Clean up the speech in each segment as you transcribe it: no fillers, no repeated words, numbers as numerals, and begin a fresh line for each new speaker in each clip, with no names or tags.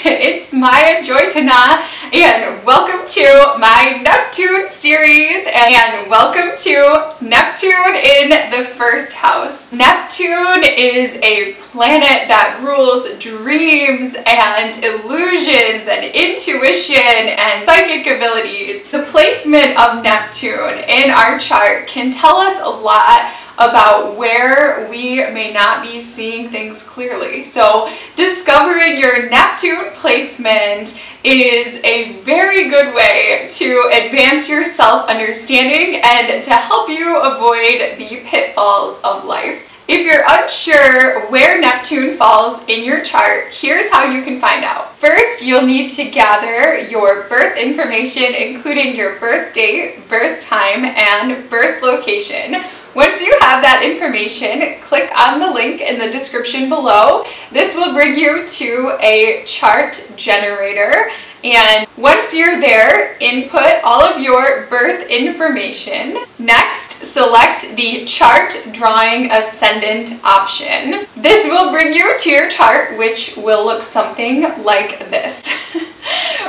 It's Maya Joy KahNah, and welcome to my Neptune series, and welcome to Neptune in the first house. Neptune is a planet that rules dreams and illusions and intuition and psychic abilities. The placement of Neptune in our chart can tell us a lot about where we may not be seeing things clearly. So discovering your Neptune placement is a very good way to advance your self-understanding and to help you avoid the pitfalls of life. If you're unsure where Neptune falls in your chart, here's how you can find out. First, you'll need to gather your birth information, including your birth date, birth time, and birth location. Once you have that information, click on the link in the description below. This will bring you to a chart generator. And once you're there, input all of your birth information. Next, select the chart drawing ascendant option. This will bring you to your chart, which will look something like this.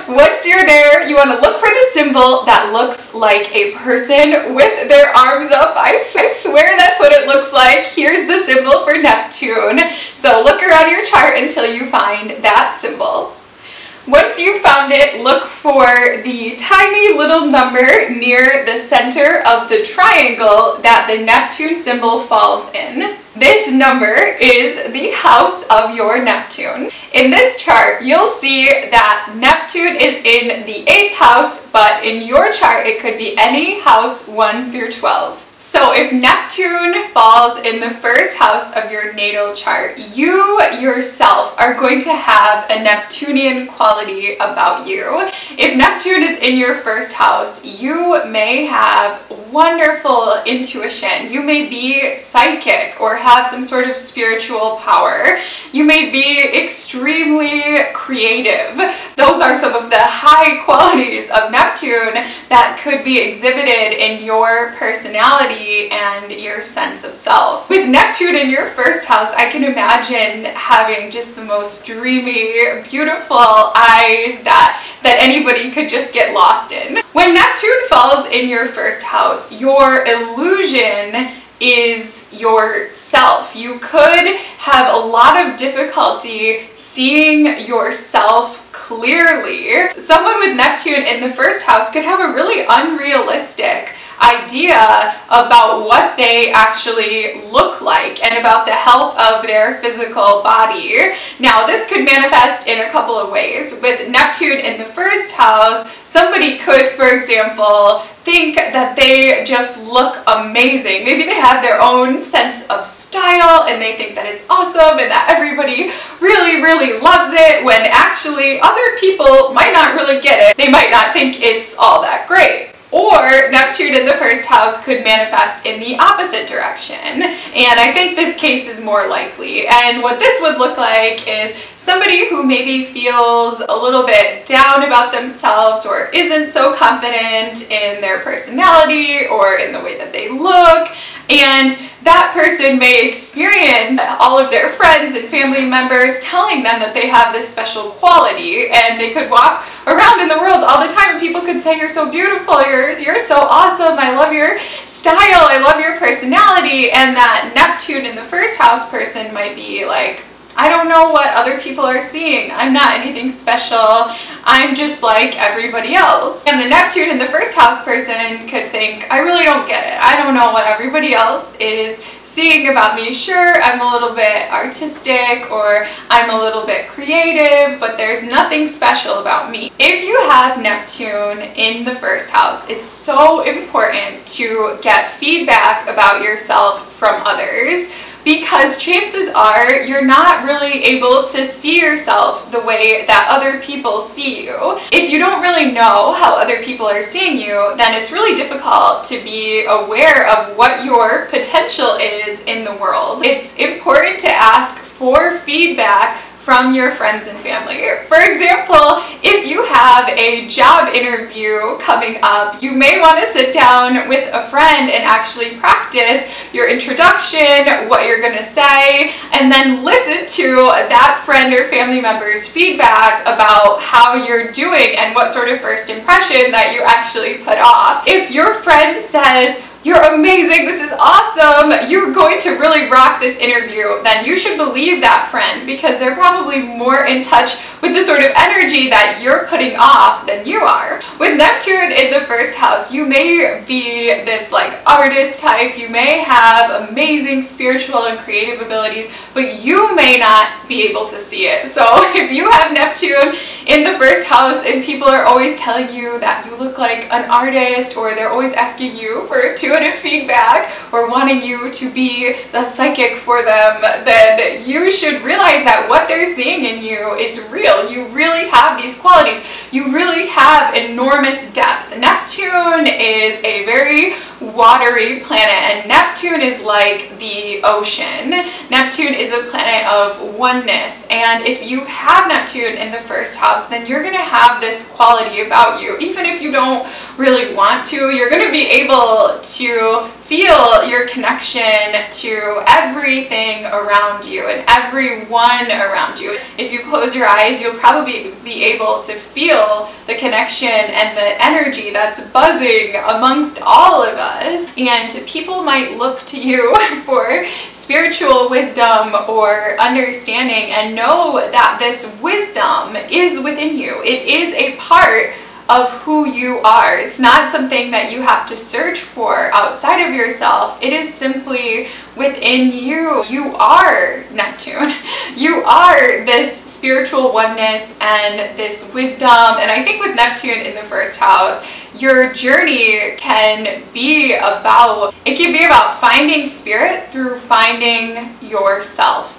Once you're there, you want to look for the symbol that looks like a person with their arms up. I swear that's what it looks like. Here's the symbol for Neptune. So look around your chart until you find that symbol. Once you've found it, look for the tiny little number near the center of the triangle that the Neptune symbol falls in. This number is the house of your Neptune. In this chart, you'll see that Neptune is in the 8th house, but in your chart, it could be any house 1 through 12. So if Neptune falls in the first house of your natal chart, you yourself are going to have a Neptunian quality about you. If Neptune is in your first house, you may have wonderful intuition. You may be psychic or have some sort of spiritual power. You may be extremely creative. Those are some of the high qualities of Neptune that could be exhibited in your personality and your sense of self. With Neptune in your first house, I can imagine having just the most dreamy, beautiful eyes that anybody could just get lost in. When Neptune falls in your first house, your illusion is yourself. You could have a lot of difficulty seeing yourself clearly. Someone with Neptune in the first house could have a really unrealistic idea about what they actually look like and about the health of their physical body. Now, this could manifest in a couple of ways. With Neptune in the first house, somebody could, for example, think that they just look amazing. Maybe they have their own sense of style and they think that it's awesome and that everybody really, really loves it, when actually other people might not really get it. They might not think it's all that great. Or Neptune in the first house could manifest in the opposite direction. And I think this case is more likely. And what this would look like is somebody who maybe feels a little bit down about themselves or isn't so confident in their personality or in the way that they look. And that person may experience all of their friends and family members telling them that they have this special quality, and they could walk around in the world all the time and people could say, "You're so beautiful, you're so awesome, I love your style, I love your personality." And that Neptune in the first house person might be like, "I don't know what other people are seeing. I'm not anything special. I'm just like everybody else." And the Neptune in the first house person could think, "I really don't get it. I don't know what everybody else is seeing about me. Sure, I'm a little bit artistic or I'm a little bit creative, but there's nothing special about me." If you have Neptune in the first house, it's so important to get feedback about yourself from others, because chances are you're not really able to see yourself the way that other people see you. If you don't really know how other people are seeing you, then it's really difficult to be aware of what your potential is in the world. It's important to ask for feedback from your friends and family. For example, if you have a job interview coming up, you may want to sit down with a friend and actually practice your introduction, what you're going to say, and then listen to that friend or family member's feedback about how you're doing and what sort of first impression that you actually put off. If your friend says, "You're amazing, this is awesome, you're going to really rock this interview," then you should believe that friend, because they're probably more in touch with the sort of energy that you're putting off than you are. With Neptune in the first house, you may be this like artist type, you may have amazing spiritual and creative abilities, but you may not be able to see it. So if you have Neptune in the first house and people are always telling you that you look like an artist, or they're always asking you for intuitive feedback or wanting you to be the psychic for them, then you should realize that what they're seeing in you is real. You really have these qualities. You really have enormous depth. Neptune is a very watery planet, and Neptune is like the ocean. Neptune is a planet of oneness, and if you have Neptune in the first house, then you're going to have this quality about you. Even if you don't really want to, you're going to be able to feel your connection to everything around you and everyone around you. If you close your eyes, you'll probably be able to feel the connection and the energy that's buzzing amongst all of us. And people might look to you for spiritual wisdom or understanding, and know that this wisdom is within you. It is a part of who you are. It's not something that you have to search for outside of yourself. It is simply within you. You are Neptune. You are this spiritual oneness and this wisdom. And I think with Neptune in the first house, your journey can be about, finding spirit through finding yourself.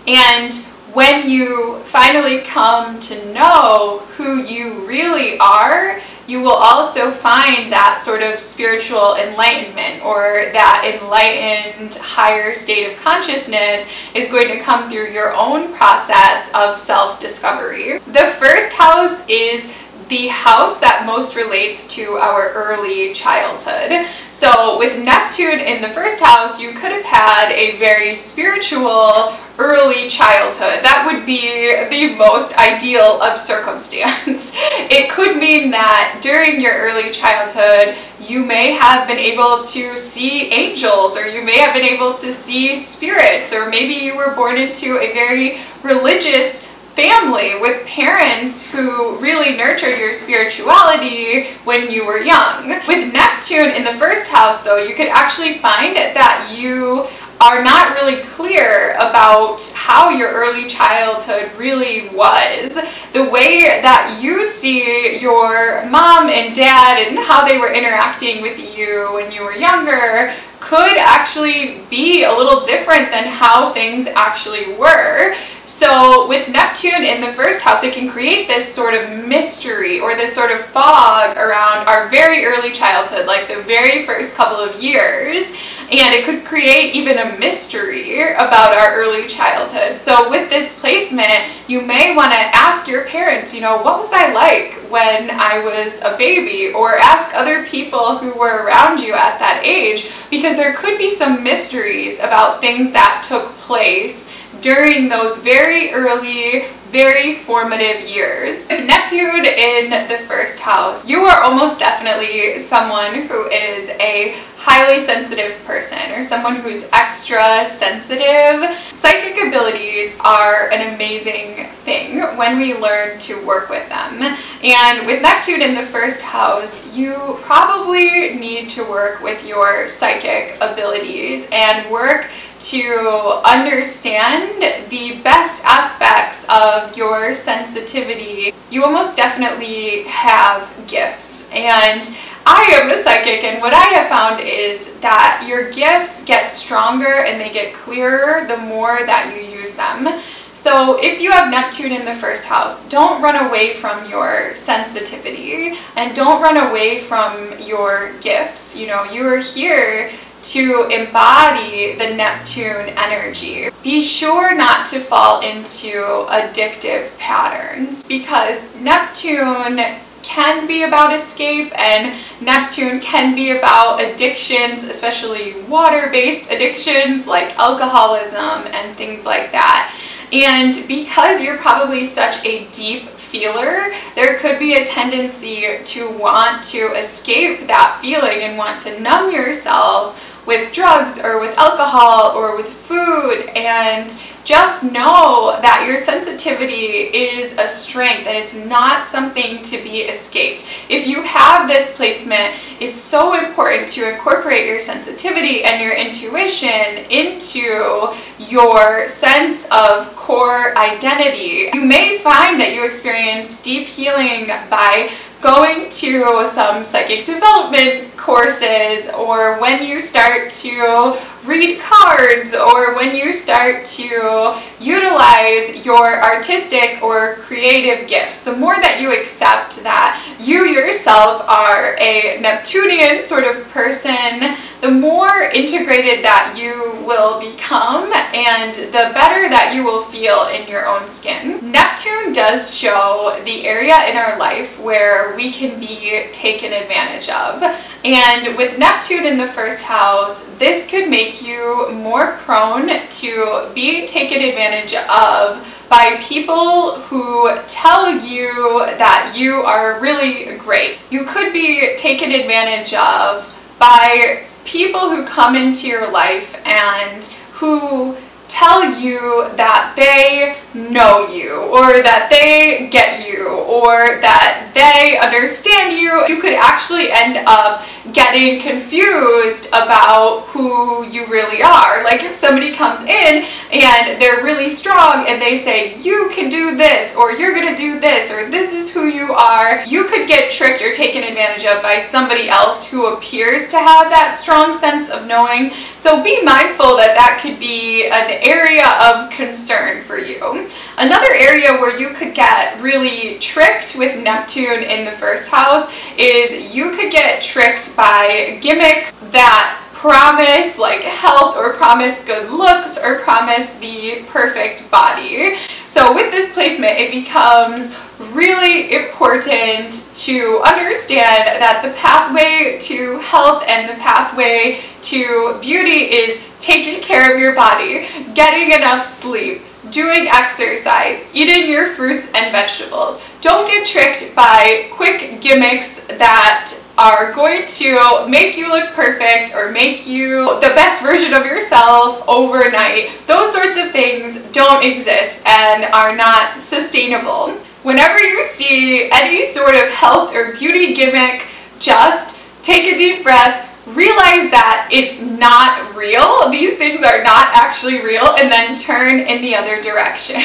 And when you finally come to know who you really are, you will also find that sort of spiritual enlightenment, or that enlightened higher state of consciousness is going to come through your own process of self-discovery. The first house is the house that most relates to our early childhood. So with Neptune in the first house, you could have had a very spiritual early childhood. That would be the most ideal of circumstance. It could mean that during your early childhood, you may have been able to see angels, or you may have been able to see spirits, or maybe you were born into a very religious family with parents who really nurtured your spirituality when you were young. With Neptune in the first house, though, you could actually find that you are not really clear about how your early childhood really was. The way that you see your mom and dad and how they were interacting with you when you were younger could actually be a little different than how things actually were. So with Neptune in the first house, it can create this sort of mystery, or this sort of fog around our very early childhood, like the very first couple of years. And it could create even a mystery about our early childhood. So with this placement, you may want to ask your parents, what was I like when I was a baby? Or ask other people who were around you at that age, because there could be some mysteries about things that took place during those very early, very formative years. With Neptune in the first house, you are almost definitely someone who is a highly sensitive person, or someone who's extra sensitive. Psychic abilities are an amazing thing when we learn to work with them. And with Neptune in the first house, you probably need to work with your psychic abilities and work to understand the best aspects of your sensitivity. You almost definitely have gifts, and I am a psychic, and what I have found is that your gifts get stronger and they get clearer the more that you use them. So if you have Neptune in the first house, don't run away from your sensitivity, and don't run away from your gifts. You are here to embody the Neptune energy. Be sure not to fall into addictive patterns, because Neptune can be about escape, and Neptune can be about addictions, especially water-based addictions like alcoholism and things like that. And because you're probably such a deep feeler, there could be a tendency to want to escape that feeling and want to numb yourself with drugs or with alcohol or with food. And just know that your sensitivity is a strength and it's not something to be escaped. If you have this placement, it's so important to incorporate your sensitivity and your intuition into your sense of core identity. You may find that you experience deep healing by going to some psychic development courses, or when you start to read cards, or when you start to utilize your artistic or creative gifts. The more that you accept that you yourself are a Neptunian sort of person, the more integrated that you will become and the better that you will feel in your own skin. Neptune does show the area in our life where we can be taken advantage of. And with Neptune in the first house, this could make you more prone to be taken advantage of by people who tell you that you are really great. You could be taken advantage of by people who come into your life and who tell you that they know you, or that they get you, or that they understand you. You could actually end up getting confused about who you really are. Like if somebody comes in and they're really strong and they say, you can do this, or you're gonna do this, or this is who you are, you could get tricked or taken advantage of by somebody else who appears to have that strong sense of knowing. So be mindful that that could be an area of concern for you. Another area where you could get really tricked with Neptune in the first house is you could get tricked by gimmicks that promise like health, or promise good looks, or promise the perfect body. So with this placement, it becomes really important to understand that the pathway to health and the pathway to beauty is taking care of your body, getting enough sleep, doing exercise, eating your fruits and vegetables. Don't get tricked by quick gimmicks that are going to make you look perfect or make you the best version of yourself overnight. Those sorts of things don't exist and are not sustainable. Whenever you see any sort of health or beauty gimmick, just take a deep breath, realize that it's not real, these things are not actually real, and then turn in the other direction.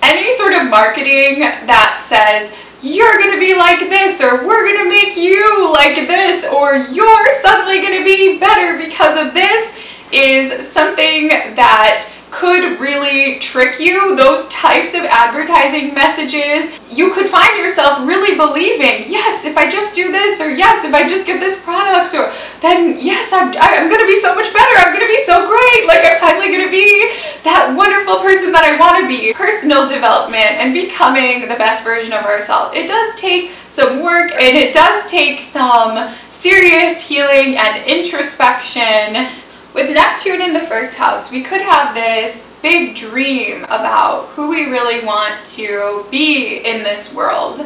Any sort of marketing that says, you're gonna be like this, or we're gonna make you like this, or you're suddenly gonna be better because of this, is something that could really trick you. Those types of advertising messages, you could find yourself really believing, yes, if I just do this, or yes, if I just get this product, or then yes, I'm gonna be so much better, I'm gonna be so great, like I'm finally gonna be that wonderful person that I want to be. Personal development and becoming the best version of ourselves, it does take some work, and it does take some serious healing and introspection. With Neptune in the first house, we could have this big dream about who we really want to be in this world.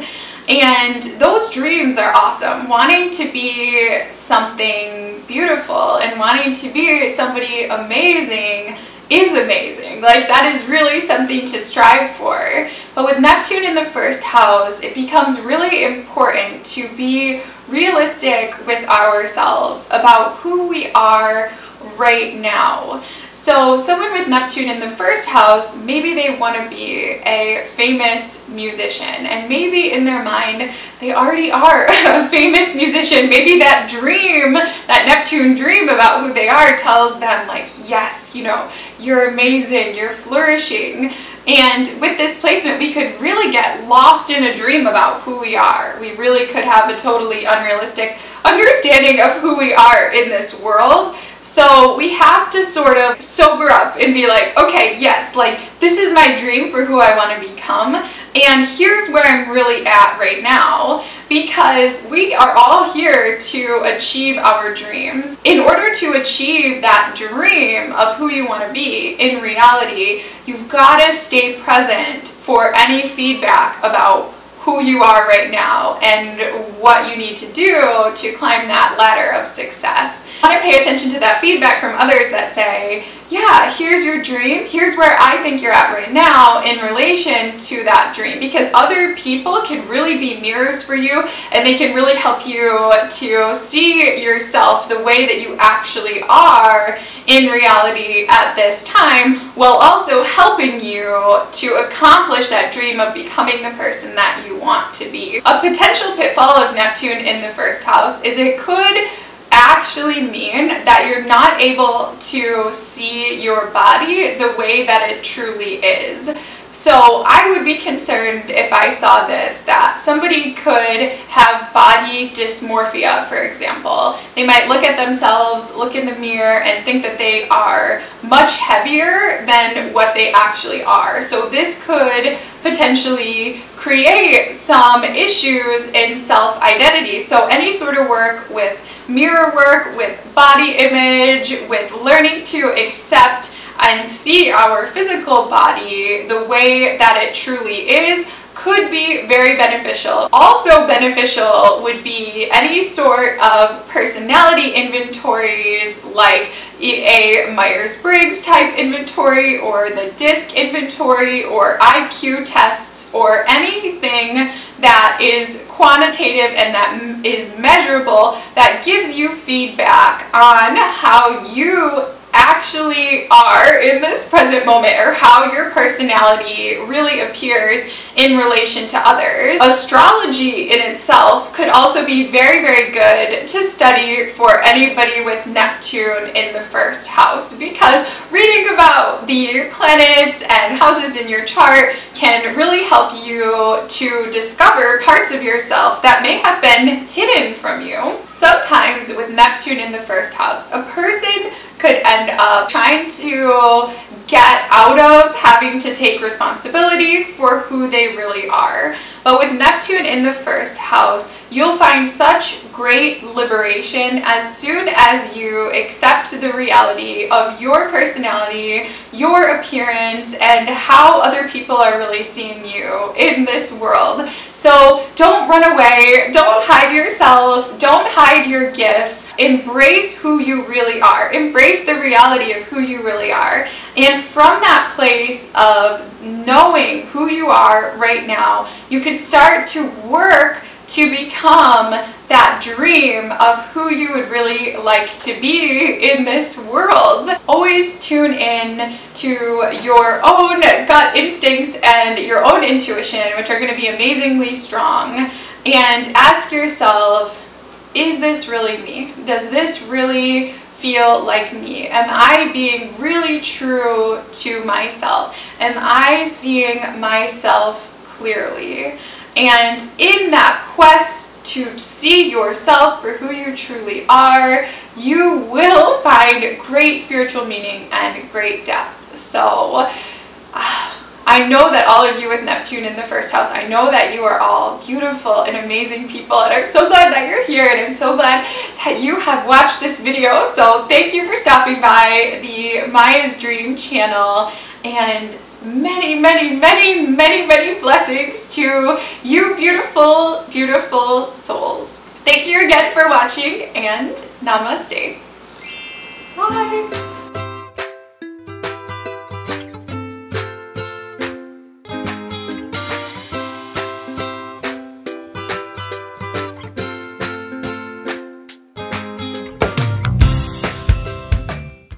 And those dreams are awesome. Wanting to be something beautiful and wanting to be somebody amazing is amazing. Like, that is really something to strive for. But with Neptune in the first house, it becomes really important to be realistic with ourselves about who we are right now. So someone with Neptune in the first house, maybe they want to be a famous musician, and maybe in their mind they already are a famous musician. Maybe that dream, that Neptune dream about who they are, tells them like, yes, you know, you're amazing, you're flourishing. And with this placement, we could really get lost in a dream about who we are. We really could have a totally unrealistic understanding of who we are in this world. So we have to sort of sober up and be like, okay, yes, like this is my dream for who I want to become, and here's where I'm really at right now, because we are all here to achieve our dreams. In order to achieve that dream of who you want to be in reality, you've got to stay present for any feedback about who you are right now and what you need to do to climb that ladder of success. I want to pay attention to that feedback from others that say, yeah, here's your dream, here's where I think you're at right now in relation to that dream, because other people can really be mirrors for you, and they can really help you to see yourself the way that you actually are in reality at this time, while also helping you to accomplish that dream of becoming the person that you want to be. A potential pitfall of Neptune in the first house is it could actually mean that you're not able to see your body the way that it truly is. So I would be concerned if I saw this, that somebody could have body dysmorphia, for example. They might look at themselves, look in the mirror, and think that they are much heavier than what they actually are. So this could potentially create some issues in self-identity. So any sort of work with mirror work, with body image, with learning to accept and see our physical body the way that it truly is could be very beneficial. Also beneficial would be any sort of personality inventories, like a Myers-Briggs type inventory, or the DISC inventory, or IQ tests, or anything that is quantitative and that is measurable, that gives you feedback on how you actually are in this present moment, or how your personality really appears in relation to others. Astrology in itself could also be very, very good to study for anybody with Neptune in the first house, because reading about the planets and houses in your chart can really help you to discover parts of yourself that may have been hidden from you. Sometimes with Neptune in the first house, a person could end up trying to get out of having to take responsibility for who they really are. But with Neptune in the first house, you'll find such great liberation as soon as you accept the reality of your personality, your appearance, and how other people are really seeing you in this world. So don't run away, don't hide yourself, don't hide your gifts. Embrace who you really are. Embrace the reality of who you really are. And from that place of knowing who you are right now, you can start to work to become that dream of who you would really like to be in this world. Always tune in to your own gut instincts and your own intuition, which are going to be amazingly strong, and ask yourself, is this really me? Does this really feel like me? Am I being really true to myself? Am I seeing myself clearly? And in that quest to see yourself for who you truly are, you will find great spiritual meaning and great depth. So I know that all of you with Neptune in the first house, I know that you are all beautiful and amazing people, and I'm so glad that you're here, and I'm so glad that you have watched this video. So thank you for stopping by the Maya's Dream channel, and many, many, many, many, many blessings to you beautiful, beautiful souls. Thank you again for watching, and namaste. Bye.